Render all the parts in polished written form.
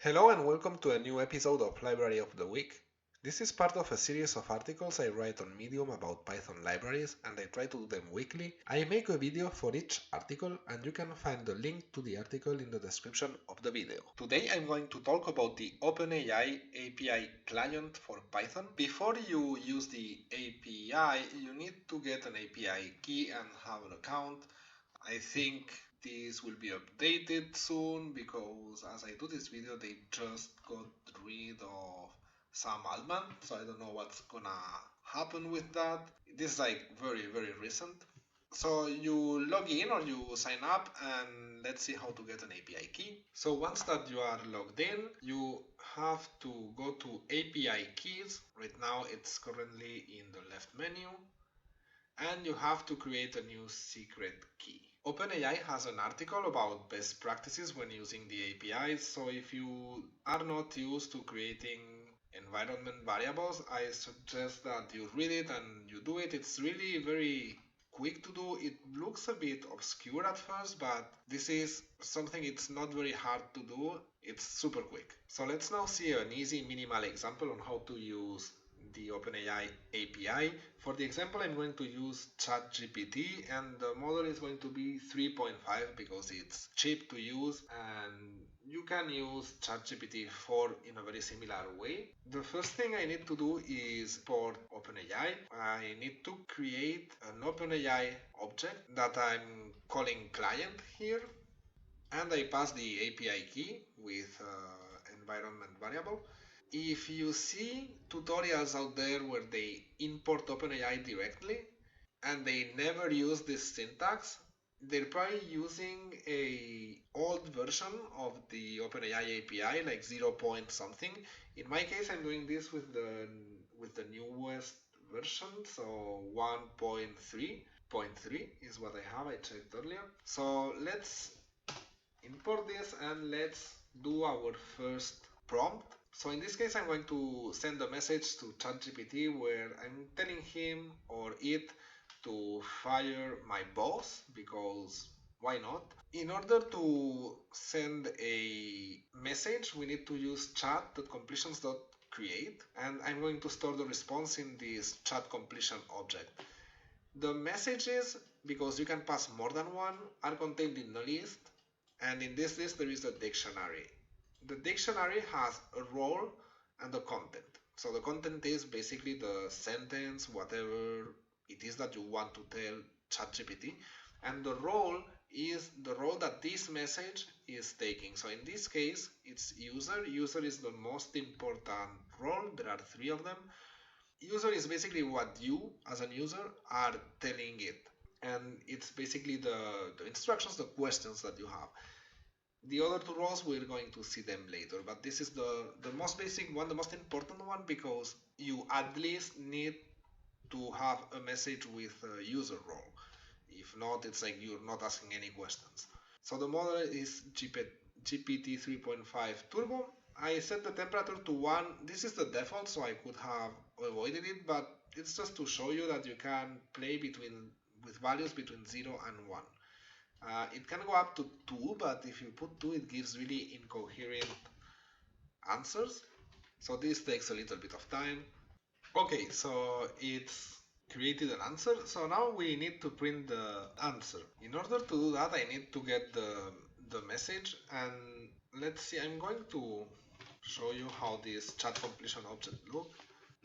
Hello and welcome to a new episode of Library of the Week. This is part of a series of articles I write on Medium about Python libraries, and I try to do them weekly. I make a video for each article, and you can find the link to the article in the description of the video. Today I'm going to talk about the OpenAI API client for Python. Before you use the API, you need to get an API key and have an account. I think this will be updated soon because as I do this video they just got rid of some admin, so I don't know what's gonna happen with that. This is like very recent. So you log in or you sign up and let's see how to get an API key. So once that you are logged in, you have to go to API keys. Right now it's currently in the left menu. And you have to create a new secret key. OpenAI has an article about best practices when using the APIs, so if you are not used to creating environment variables, I suggest that you read it and you do it. It's really very quick to do. It looks a bit obscure at first, but this is something it's not very hard to do. It's super quick. So let's now see an easy minimal example on how to use the OpenAI API. For the example, I'm going to use ChatGPT and the model is going to be 3.5 because it's cheap to use and you can use ChatGPT 4 in a very similar way. The first thing I need to do is import OpenAI. I need to create an OpenAI object that I'm calling client here, and I pass the API key with environment variable. If you see tutorials out there where they import OpenAI directly and they never use this syntax, they're probably using a old version of the OpenAI API, like 0 point something. In my case, I'm doing this with the newest version, so 1.3.3 is what I have. I checked earlier. So let's import this and let's do our first prompt. So in this case, I'm going to send a message to ChatGPT where I'm telling him or it to fire my boss because why not? In order to send a message, we need to use chat.completions.create, and I'm going to store the response in this chat completion object. The messages, because you can pass more than one, are contained in a list, and in this list there is a dictionary. The dictionary has a role and a content. So the content is basically the sentence, whatever it is that you want to tell ChatGPT. And the role is the role that this message is taking. So in this case, it's user. User is the most important role. There are 3 of them. User is basically what you, as a user, are telling it. And it's basically the instructions, the questions that you have. The other 2 roles, we're going to see them later, but this is the most basic one, the most important one, because you at least need to have a message with a user role. If not, it's like you're not asking any questions. So the model is GPT 3.5 Turbo. I set the temperature to 1. This is the default, so I could have avoided it, but it's just to show you that you can play with values between 0 and 1. It can go up to 2, but if you put 2, it gives really incoherent answers. So this takes a little bit of time. Okay, so it's created an answer. So now we need to print the answer. In order to do that, I need to get the message. And let's see, I'm going to show you how this chat completion object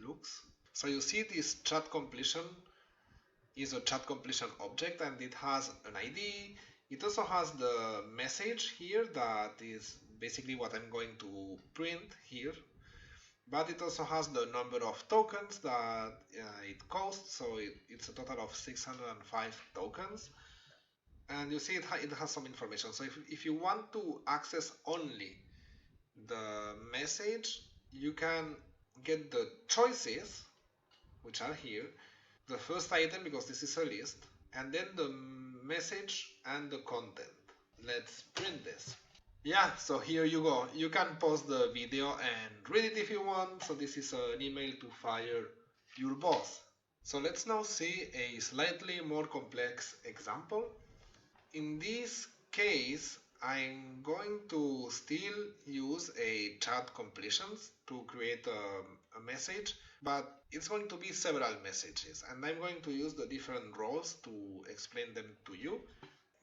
looks. So you see this chat completion is a chat completion object and it has an ID. It also has the message here that is basically what I'm going to print here, but it also has the number of tokens that it costs, so it's a total of 605 tokens. And you see it has some information. So if you want to access only the message, you can get the choices, which are here. The first item, because this is a list, and then the message and the content. Let's print this. Yeah, so here you go. You can pause the video and read it if you want. So this is an email to fire your boss. So let's now see a slightly more complex example. In this case, I'm going to still use a chat completions to create a message, but it's going to be several messages, and I'm going to use the different roles to explain them to you.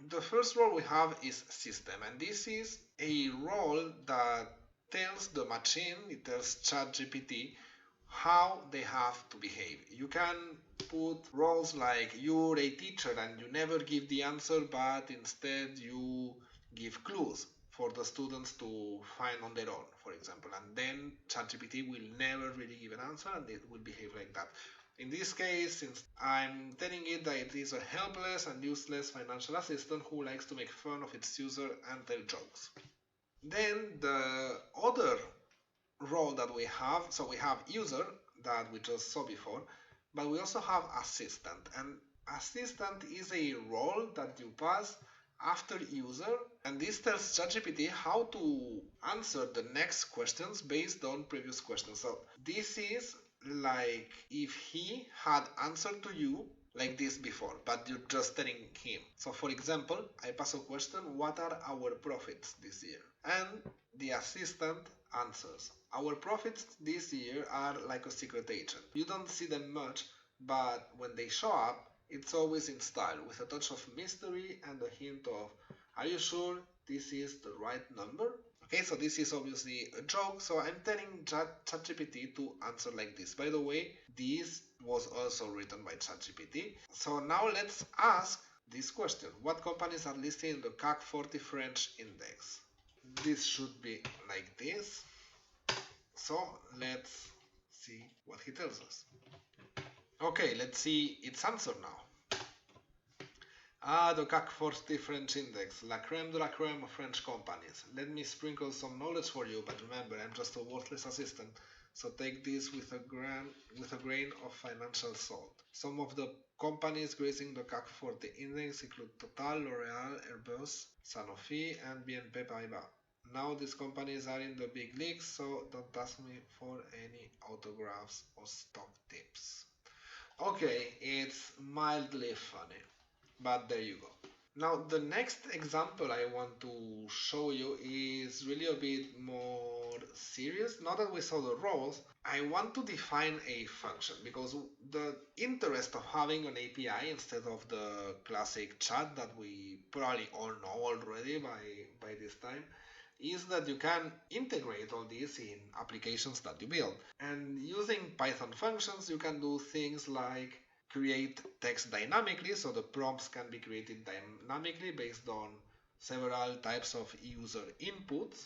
The first role we have is system, and this is a role that tells the machine, it tells ChatGPT how they have to behave. You can put roles like you're a teacher and you never give the answer, but instead you give clues for the students to find on their own, for example, and then ChatGPT will never really give an answer and it will behave like that. In this case, since I'm telling it that it is a helpless and useless financial assistant who likes to make fun of its user and tell jokes. Then the other role that we have, so we have user that we just saw before, but we also have assistant, and assistant is a role that you pass after user, and this tells ChatGPT how to answer the next questions based on previous questions. So this is like if he had answered to you like this before, but you're just telling him. So for example, I pass a question, what are our profits this year? And the assistant answers, our profits this year are like a secret agent. You don't see them much, but when they show up, it's always in style with a touch of mystery and a hint of, are you sure this is the right number? Okay, so this is obviously a joke, so I'm telling ChatGPT to answer like this. By the way, this was also written by ChatGPT. So now let's ask this question. What companies are listed in the CAC 40 French index? This should be like this. So let's see what he tells us. Okay, let's see its answer now. The CAC 40 French index, la crème de la crème of French companies. Let me sprinkle some knowledge for you, but remember, I'm just a worthless assistant, so take this with a grain of financial salt. Some of the companies gracing the CAC 40 index include Total, L'Oréal, Airbus, Sanofi, and BNP Paribas. Now these companies are in the big leagues, so don't ask me for any autographs or stock tips. Okay, it's mildly funny, but there you go. Now the next example I want to show you is really a bit more serious. Now that we saw the roles, I want to define a function, because the interest of having an API instead of the classic chat that we probably all know already by this time is that you can integrate all this in applications that you build. And using Python functions, you can do things like create text dynamically, so the prompts can be created dynamically based on several types of user inputs.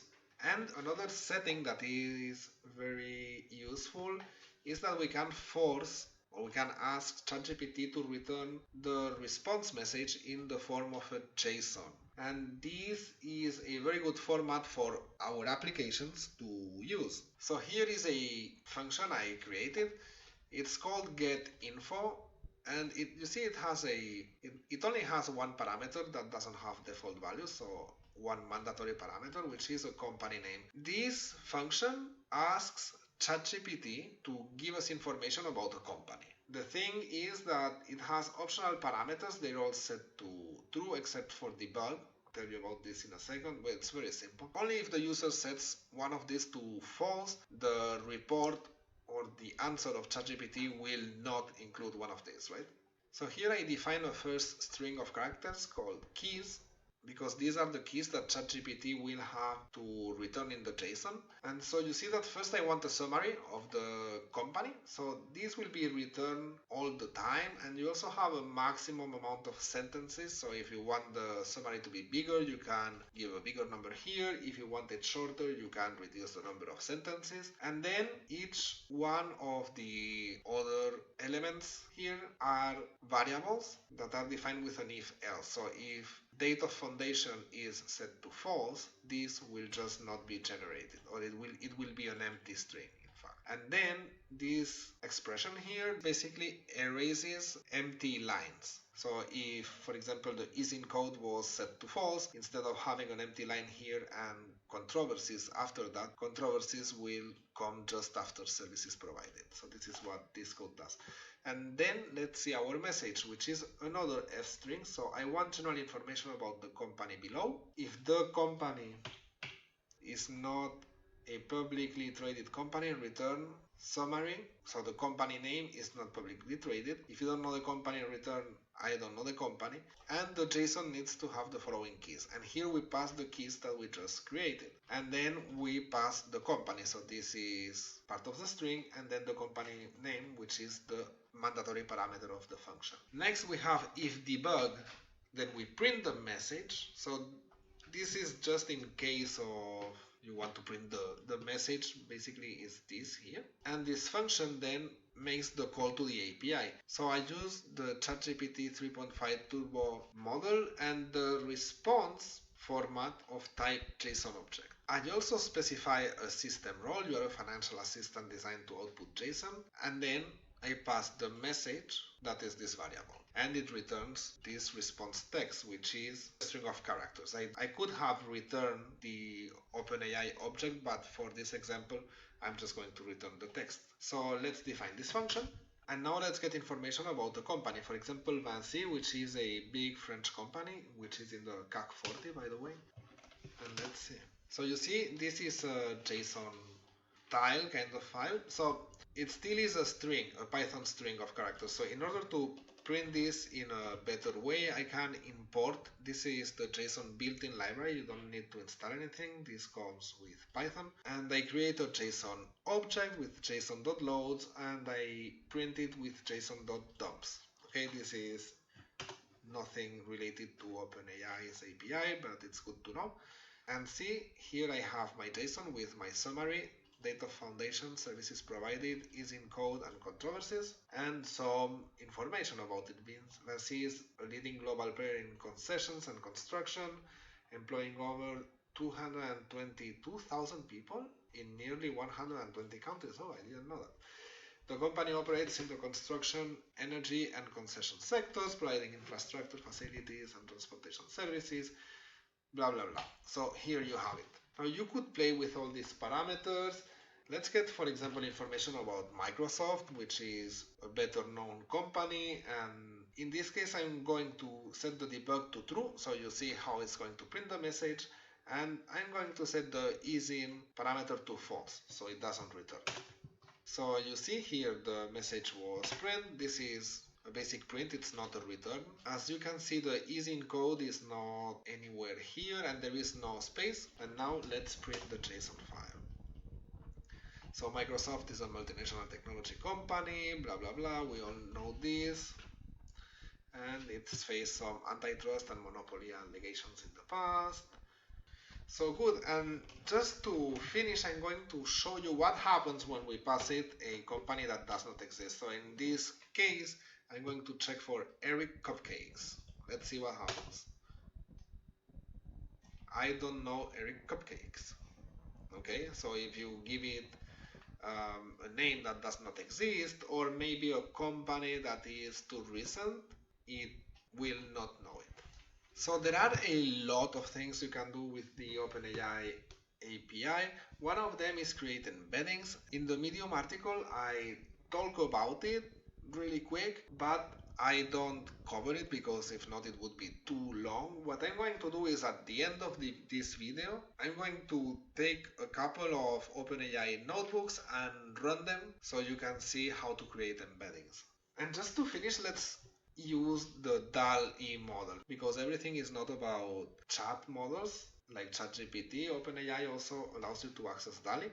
And another setting that is very useful is that we can force, or we can ask ChatGPT to return the response message in the form of a JSON. And this is a very good format for our applications to use. So here is a function I created. It's called getInfo, and you see it only has one parameter that doesn't have default values, so one mandatory parameter, which is a company name. This function asks ChatGPT to give us information about a company. The thing is that it has optional parameters. They're all set to true except for debug. I'll tell you about this in a second, but it's very simple. Only if the user sets one of these to false, the report or the answer of ChatGPT will not include one of these, right? So here I define a first string of characters called keys, because these are the keys that ChatGPT will have to return in the JSON. And so you see that first I want a summary of the company. So this will be returned all the time, and you also have a maximum amount of sentences. So if you want the summary to be bigger, you can give a bigger number here. If you want it shorter, you can reduce the number of sentences. And then each one of the other elements here are variables that are defined with an if-else. So if date of foundation is set to false, this will just not be generated, or it will be an empty string, in fact. And then this expression here basically erases empty lines. So if, for example, the isIn code was set to false, instead of having an empty line here and controversies after that, controversies will come just after services provided. So this is what this code does. And then let's see our message, which is another F string. So I want general information about the company below. If the company is not a publicly traded company, return summary. So the company name is not publicly traded. If you don't know the company, return I don't know the company. And the JSON needs to have the following keys. And here we pass the keys that we just created. And then we pass the company. So this is part of the string, and then the company name, which is the mandatory parameter of the function. Next we have if debug, then we print the message. So this is just in case of you want to print the message, basically is this here. And this function then makes the call to the API. So I use the ChatGPT 3.5 Turbo model and the response format of type JSON object. I also specify a system role. You are a financial assistant designed to output JSON, and then I pass the message that is this variable, and it returns this response text, which is a string of characters. I could have returned the OpenAI object, but for this example I'm just going to return the text. So let's define this function, and now let's get information about the company. For example, Vinci, which is a big French company, which is in the CAC 40 by the way. And let's see. So you see, this is a JSON style kind of file. So it still is a string, a Python string of characters. So in order to print this in a better way, I can import. This is the JSON built-in library. You don't need to install anything. This comes with Python. And I create a JSON object with JSON.loads, and I print it with JSON.dumps. Okay, this is nothing related to OpenAI's API, but it's good to know. And see, here I have my JSON with my summary, date of foundation, services provided, isIn code and controversies, and some information about it. Vinci is a leading global player in concessions and construction, employing over 222,000 people in nearly 120 countries. Oh, I didn't know that. The company operates in the construction, energy and concession sectors, providing infrastructure, facilities and transportation services, blah blah blah. So here you have it. Now you could play with all these parameters. Let's get, for example, information about Microsoft, which is a better known company, and in this case I'm going to set the debug to true, so you see how it's going to print the message, and I'm going to set the isIn parameter to false, so it doesn't return. So you see here the message was print. This is a basic print, it's not a return. As you can see, the isIn code is not anywhere here and there is no space. And now let's print the JSON file. So Microsoft is a multinational technology company, blah blah blah, we all know this. And it's faced some antitrust and monopoly allegations in the past. So good, and just to finish, I'm going to show you what happens when we pass it a company that does not exist. So in this case, I'm going to check for Eric Cupcakes. Let's see what happens. I don't know Eric Cupcakes. Okay, so if you give it a name that does not exist, or maybe a company that is too recent, it will not know it. So there are a lot of things you can do with the OpenAI API. One of them is create embeddings. In the Medium article, I talk about it really quick, but I don't cover it because if not it would be too long. What I'm going to do is at the end of this video, I'm going to take a couple of OpenAI notebooks and run them so you can see how to create embeddings. And just to finish, let's use the DAL-E model, because everything is not about chat models like ChatGPT. OpenAI also allows you to access DAL-E.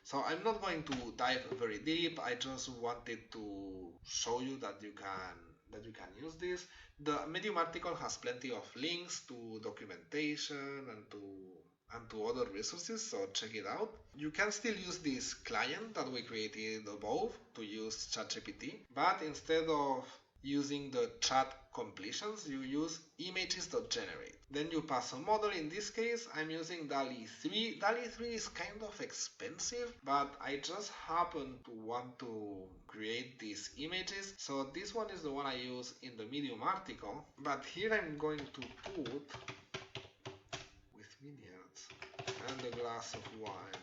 So I'm not going to dive very deep. I just wanted to show you that you can use this. The Medium article has plenty of links to documentation and to other resources, so check it out. You can still use this client that we created above to use ChatGPT, but instead of using the chat completions, you use images.generate. Then you pass a model. In this case, I'm using DALL-E 3. DALL-E 3 is kind of expensive, but I just happen to want to create these images. So this one is the one I use in the Medium article, but here I'm going to put with minions and a glass of wine.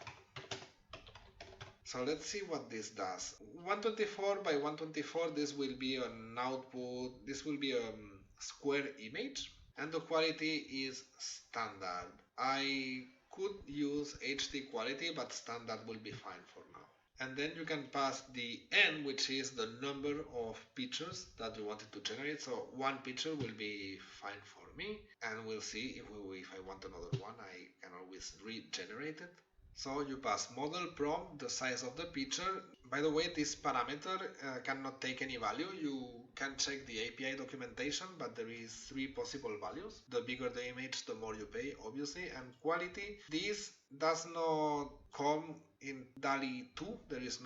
So let's see what this does. 124 by 124, this will be an output, this will be a square image, and the quality is standard. I could use HD quality, but standard will be fine for now. And then you can pass the n, which is the number of pictures that you wanted to generate. So one picture will be fine for me, and we'll see if I want another one, I can always regenerate it. So you pass model prompt, the size of the picture. By the way, this parameter cannot take any value. You can check the API documentation, but there is 3 possible values. The bigger the image, the more you pay, obviously. And quality, this does not come in DALL-E 2. There is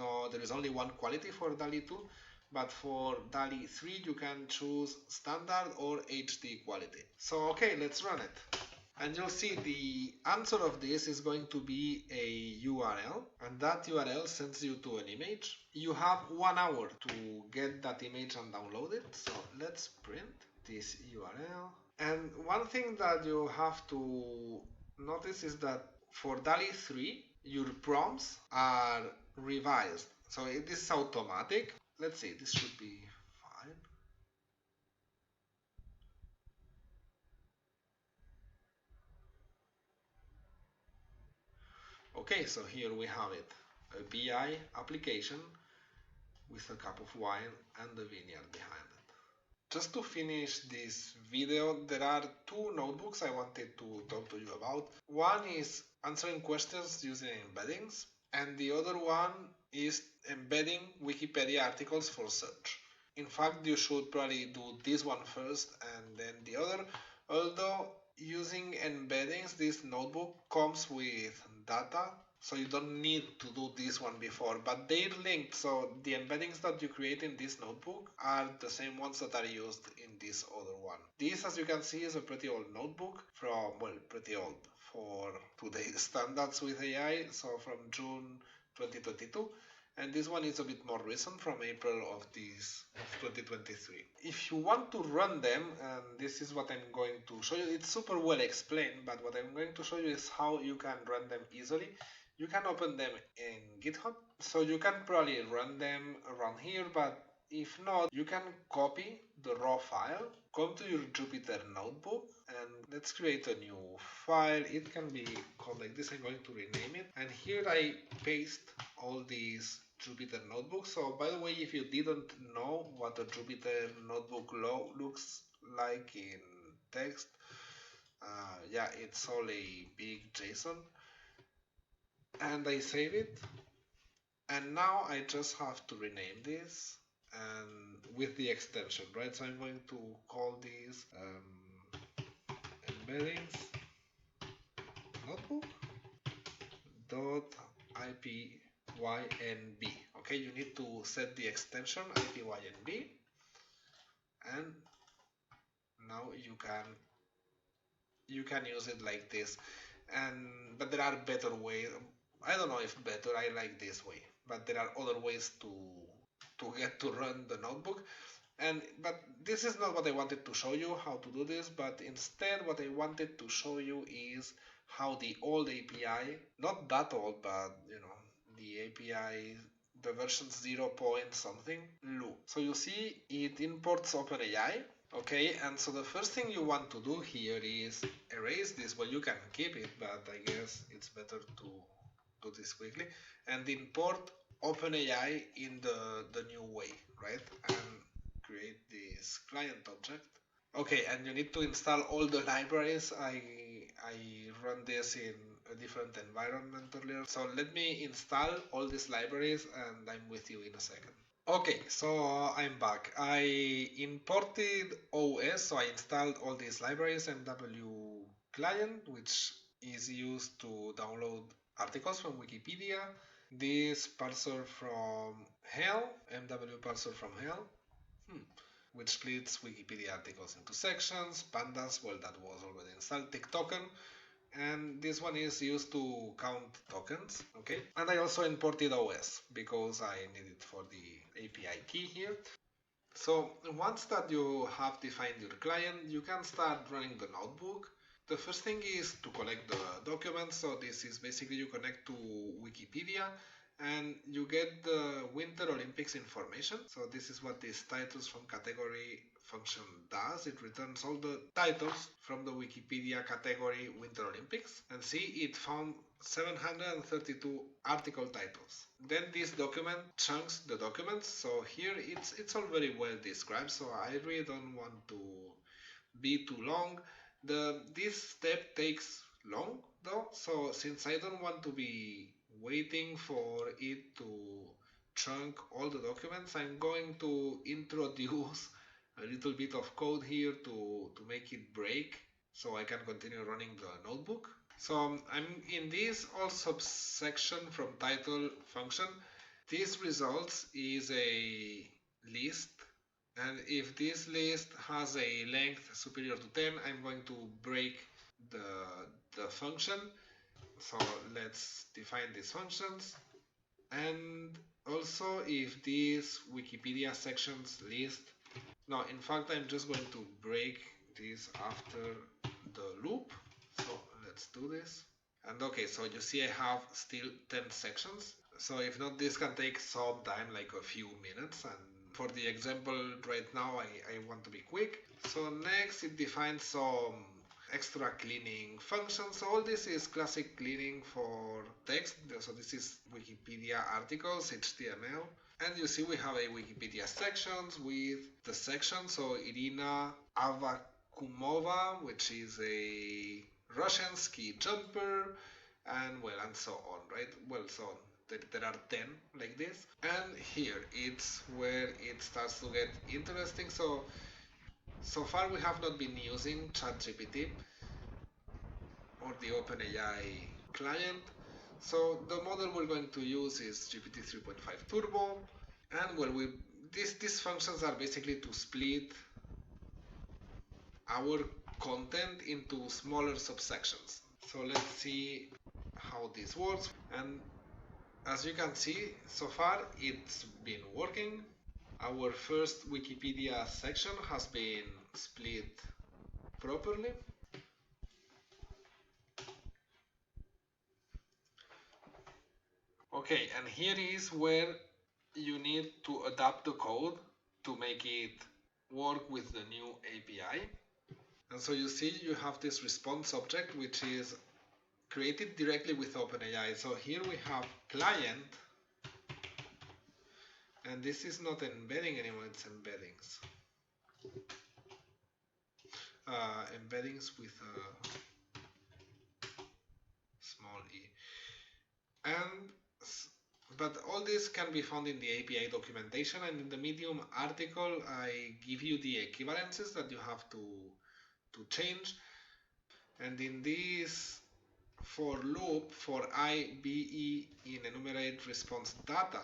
only one quality for DALL-E 2. But for DALL-E 3, you can choose standard or HD quality. So okay, let's run it. And you'll see the answer of this is going to be a URL, and that URL sends you to an image. You have 1 hour to get that image and download it. So let's print this URL. And one thing that you have to notice is that for DALL-E 3, your prompts are revised. So this is automatic. Let's see, this should be fine. Okay, so here we have it, a BI application with a cup of wine and the vineyard behind it. Just to finish this video, there are 2 notebooks I wanted to talk to you about. One is answering questions using embeddings, and the other one is embedding Wikipedia articles for search. In fact, you should probably do this one first and then the other, although using embeddings, this notebook comes with data, so you don't need to do this one before, but they're linked, so the embeddings that you create in this notebook are the same ones that are used in this other one. This, as you can see, is a pretty old notebook from, well, pretty old for today's standards with AI, so from June 2022. And this one is a bit more recent, from April of 2023. If you want to run them, and this is what I'm going to show you, it's super well explained, but what I'm going to show you is how you can run them easily. You can open them in GitHub, so you can probably run them around here, but if not, you can copy the raw file, come to your Jupyter notebook, and let's create a new file. It can be called like this. I'm going to rename it, and here I paste all these Jupyter notebooks. So by the way, if you didn't know what a Jupyter notebook looks like in text, yeah, it's all a big JSON, and I save it, and now I just have to rename this and with the extension, right? So I'm going to call this embeddings notebook dot IPYNB. Okay, you need to set the extension IPYNB, and now you can use it like this. But there are better ways. I don't know if better, I like this way, but there are other ways to get to run the notebook. But this is not what I wanted to show you, how to do this, but instead what I wanted to show you is how the old API, not that old, but you know, the API, the version 0 point something, look. So you see it imports OpenAI, okay, and so the first thing you want to do here is erase this. Well, you can keep it, but I guess it's better to do this quickly, and import OpenAI in the new way, right? And create this client object. Okay, and you need to install all the libraries. I run this in a different environment earlier. So let me install all these libraries and I'm with you in a second. Okay, so I'm back. I imported OS, so I installed all these libraries, MW client, which is used to download articles from Wikipedia. This parser from hell, MW parser from hell. which splits Wikipedia articles into sections. Pandas, well, that was already installed. Tick token, and this one is used to count tokens, okay? And I also imported OS because I need it for the API key here. So once that you have defined your client, you can start running the notebook. The first thing is to collect the documents. So this is basically you connect to Wikipedia and you get the Winter Olympics information. So this is what this titles from category function does. It returns all the titles from the Wikipedia category Winter Olympics. And see, it found 732 article titles. Then this document chunks the documents. So here it's all very well described. So I really don't want to be too long. This step takes long though. So since I don't want to be waiting for it to chunk all the documents, I'm going to introduce a little bit of code here to make it break so I can continue running the notebook. So I'm in this all subsection from title function. This results is a list, and if this list has a length superior to 10, I'm going to break the function. So let's define these functions. And also if this Wikipedia sections list, no, in fact I'm just going to break this after the loop. So let's do this. And okay, so you see I have still 10 sections. So if not, this can take some time, like a few minutes. And for the example right now, I want to be quick. So next it defines some extra cleaning functions. So all this is classic cleaning for text. So this is Wikipedia articles, HTML. And you see we have a Wikipedia sections with the section. So Irina Avakumova, which is a Russian ski jumper, and well, and so on, right? Well, so there are 10 like this. And here it's where it starts to get interesting. So far we have not been using ChatGPT or the OpenAI client. So the model we're going to use is GPT 3.5 Turbo. And well, these functions are basically to split our content into smaller subsections. So let's see how this works. And as you can see, so far it's been working. Our first Wikipedia section has been split properly. Okay, and here is where you need to adapt the code to make it work with the new API. And so you see you have this response object which is created directly with OpenAI. So here we have client, and this is not embedding anymore, it's embeddings. Embeddings with a small e. But all this can be found in the API documentation, and in the Medium article I give you the equivalences that you have to change. And in this for loop for I, B, E in enumerate response data,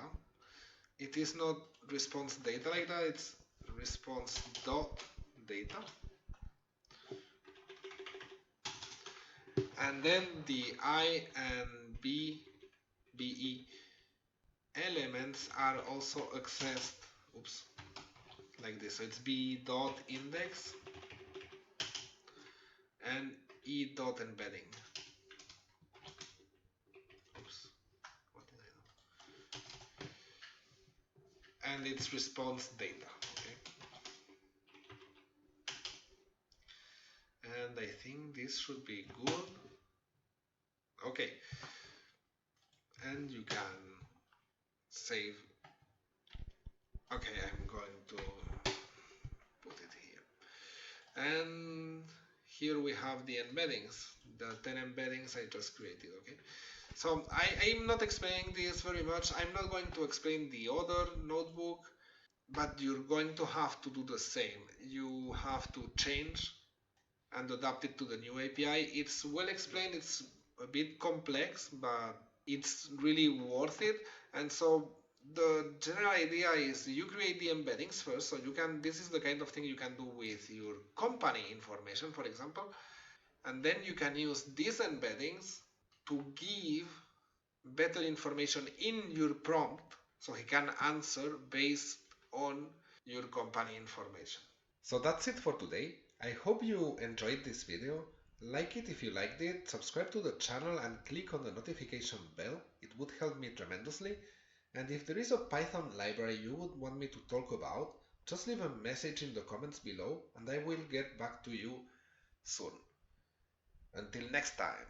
it is not response data like that, it's response dot data. And then the I and B, BE elements are also accessed, like this. So it's B dot index and E dot embedding. What did I do? And it's response data. Okay. And I think this should be good. Okay. And you can save. Okay, I'm going to put it here. And here we have the embeddings, the 10 embeddings I just created, okay? So I'm not explaining this very much. I'm not going to explain the other notebook, but you're going to have to do the same. You have to change and adapt it to the new API. It's well explained, it's a bit complex, but it's really worth it. And so The general idea is you create the embeddings first, so this is the kind of thing you can do with your company information, for example, and then you can use these embeddings to give better information in your prompt so he can answer based on your company information. So that's it for today. I hope you enjoyed this video. Like it if you liked it, subscribe to the channel and click on the notification bell. It would help me tremendously. And if there is a Python library you would want me to talk about, just leave a message in the comments below and I will get back to you soon. Until next time.